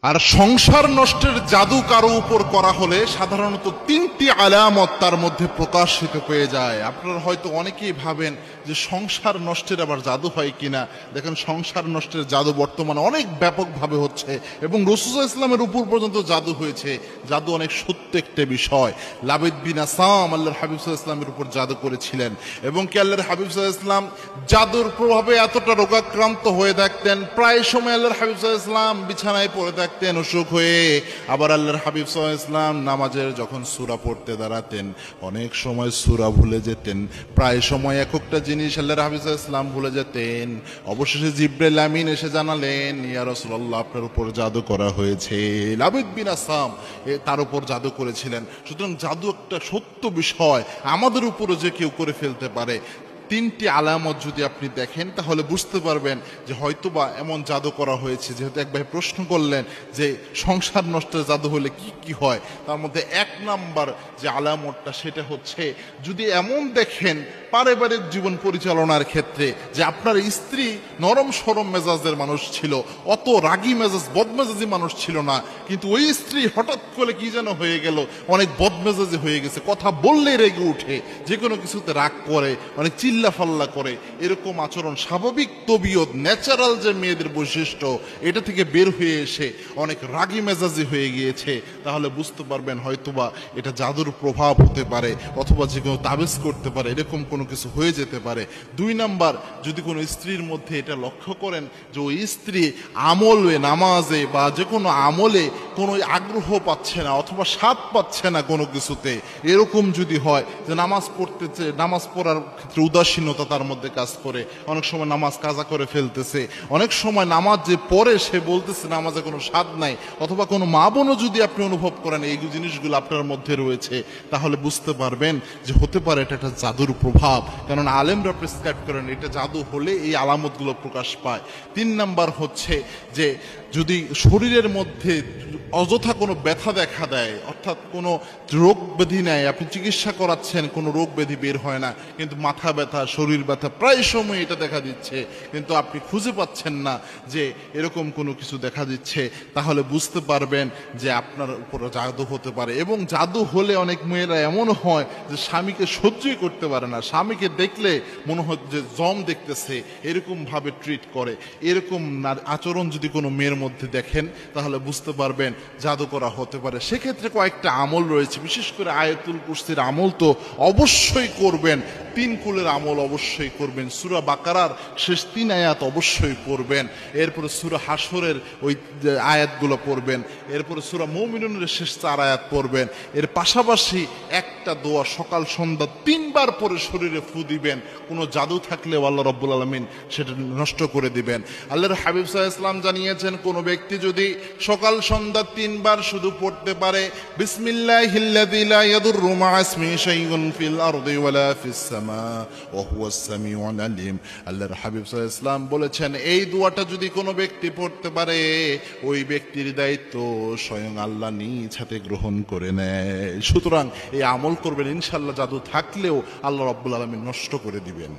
আর সংসার নষ্টের জাদু কারো উপর করা হলে সাধারণত তিনটি আলামত তার মধ্যে প্রকাশিত পেয়ে যায়। আপনারা হয়তো অনেকেই ভাবেন যে সংসার নষ্টের আবার জাদু হয় কিনা। দেখেন, সংসার নষ্টের জাদু বর্তমানে অনেক ব্যাপকভাবে হচ্ছে এবং রাসূল সাল্লাল্লাহু আলাইহি ওয়াসাল্লামের উপর পর্যন্ত জাদু হয়েছে। জাদু অনেক সত্য একটা বিষয়। লাবিদ বিন আসাম আল্লাহর হাবিব সাল্লাল্লাহু আলাইহি ওয়াসাল্লামের উপর জাদু করেছিলেন এবং কি আল্লাহর হাবিব সাল্লাল্লাহু আলাইহি ওয়াসাল্লাম জাদুর প্রভাবে এতটা রোগাক্রান্ত হয়ে থাকতেন, প্রায় সময় আল্লাহর হাবিব সাল্লাল্লাহু আলাইহি ওয়াসাল্লাম বিছানায় পড়ে থাকতেন অসুখ হয়ে। আবার আল্লাহর হাবিব সাল্লাল্লাহু আলাইহি ওয়াসাল্লাম নামাজের যখন সূরা পড়তে দাঁড়াতেন অনেক সময় সূরা ভুলে যেতেন, প্রায় সময় এক একটা জিনিস আল্লাহর হাবিব সাল্লাল্লাহু আলাইহি ওয়াসাল্লাম ভুলে যেতেন। অবশেষে জিবরাইল আমিন এসে জানালেন, ইয়া রাসূলুল্লাহ, আপনার উপর জাদু করা হয়েছে। লাবিদ বিন আসাম তার উপর জাদু করেছিলেন। সুতরাং জাদু একটা সত্য বিষয়, আমাদের উপরও যে কেউ করে ফেলতে পারে। তিনটি আলামত যদি আপনি দেখেন তাহলে বুঝতে পারবেন যে হয়তোবা এমন জাদু করা হয়েছে। যেহেতু এক ভাই প্রশ্ন করলেন যে সংসার নষ্টের জাদু হলে কি কি হয়, তার মধ্যে এক নাম্বার যে আলামতটা সেটা হচ্ছে, যদি এমন দেখেন পারিবারিক জীবন পরিচালনার ক্ষেত্রে যে আপনার স্ত্রী নরম সরম মেজাজের মানুষ ছিল, অত রাগী মেজাজ বদমেজাজি মানুষ ছিল না, কিন্তু ওই স্ত্রী হঠাৎ করে কি যেন হয়ে গেল, অনেক বদমেজাজি হয়ে গেছে, কথা বললেই রেগে উঠে, যে কোনো কিছুতে রাগ করে, অনেক চিল্লাফাল্লা করে, এরকম আচরণ স্বাভাবিক তবিয়ত ন্যাচারাল যে মেয়েদের বৈশিষ্ট্য এটা থেকে বের হয়ে এসে অনেক রাগী মেজাজি হয়ে গিয়েছে, তাহলে বুঝতে পারবেন হয়তোবা এটা জাদুর প্রভাব হতে পারে, অথবা যে কোনো তাবিজ করতে পারে, এরকম কোনো কিছু হয়ে যেতে পারে। দুই নাম্বার, যদি কোনো স্ত্রীর মধ্যে এটা লক্ষ্য করেন যে ওই স্ত্রী আমলে নামাজে বা যে কোনো আমলে কোনো আগ্রহ পাচ্ছে না অথবা স্বাদ পাচ্ছে না কোনো কিছুতে, এরকম যদি হয় যে নামাজ পড়তেছে, নামাজ পড়ার ক্ষেত্রে উদাসীনতা তার মধ্যে কাজ করে, অনেক সময় নামাজ কাজা করে ফেলতেছে, অনেক সময় নামাজ যে পড়ে সে বলতেছে নামাজে কোনো স্বাদ নাই, অথবা কোনো মা বোনও যদি আপনি অনুভব করেন এই জিনিসগুলো আপনার মধ্যে রয়েছে, তাহলে বুঝতে পারবেন যে হতে পারে এটা একটা জাদুর প্রভাব। কারণ আলেমরা প্রেসক্রাইব করেন এটা জাদু হলে এই আলামতগুলো প্রকাশ পায়। তিন নাম্বার হচ্ছে যে যদি শরীরের মধ্যে অযথা কোনো ব্যথা দেখা দেয়, অর্থাৎ কোনো রোগ ব্যাধি নেয়, আপনি চিকিৎসা করাচ্ছেন কোনো রোগ ব্যাধি বের হয় না, কিন্তু মাথা ব্যথা শরীর ব্যথা প্রায় সময় এটা দেখা দিচ্ছে, কিন্তু আপনি খুঁজে পাচ্ছেন না যে এরকম কোনো কিছু দেখা দিচ্ছে, তাহলে বুঝতে পারবেন যে আপনার উপর জাদু হতে পারে। এবং জাদু হলে অনেক মেয়েরা এমন হয় যে স্বামীকে সহ্যই করতে পারে না, স্বামীকে দেখলে মনে হয় যে জম দেখতেছে, এরকম ভাবে ট্রিট করে। এরকম আচরণ যদি কোনো মেয়ের মধ্যে দেখেন তাহলে বুঝতে পারবেন জাদু করা হতে পারে। সেক্ষেত্রে কয়েকটা আমল রয়েছে, বিশেষ করে আয়াতুল কুরসির আমল তো অবশ্যই করবেন, 3 কুলের আমল অবশ্যই করবেন, সূরা বাকারার শেষ 3 আয়াত অবশ্যই পড়বেন, এরপরে সূরা হাসরের ওই আয়াতগুলো পড়বেন, এরপরে সূরা মুমিনুনের শেষ 4 আয়াত পড়বেন। এর পাশাপাশি একটা দোয়া সকাল সন্ধ্যা 3 বার পরে শরীরে ফু দিবেন। কোনো জাদু থাকলেও আল্লাহ রাব্বুল আলামিন সেটা নষ্ট করে দিবেন। আল্লাহর হাবিব সাল্লাল্লাহু আলাইহি ওয়াসাল্লাম জানিয়েছেন, কোনো ব্যক্তি যদি সকাল সন্ধ্যা 3 বার শুধু পড়তে পারে বিসমিল্লাহিল্লাযী লা ইয়াদুররু মা'a ইসমিহি শাইউন ফিল আরদি ওয়ালা ফিস সামা ওয়া হুয়াস সামিউল আলিম। আল্লাহর হাবিব সাল্লাল্লাহু আলাইহি ওয়াসাল্লাম বলেছেন, এই দোয়াটা যদি কোনো ব্যক্তি পড়তে পারে ওই ব্যক্তির দায়িত্ব স্বয়ং আল্লাহ নিজ হাতে গ্রহণ করে নেয়। সুতরাং এই আমল করবেন, ইনশাআল্লাহ জাদু থাকলেও আল্লাহ রাব্বুল আলামিন নষ্ট করে দিবেন।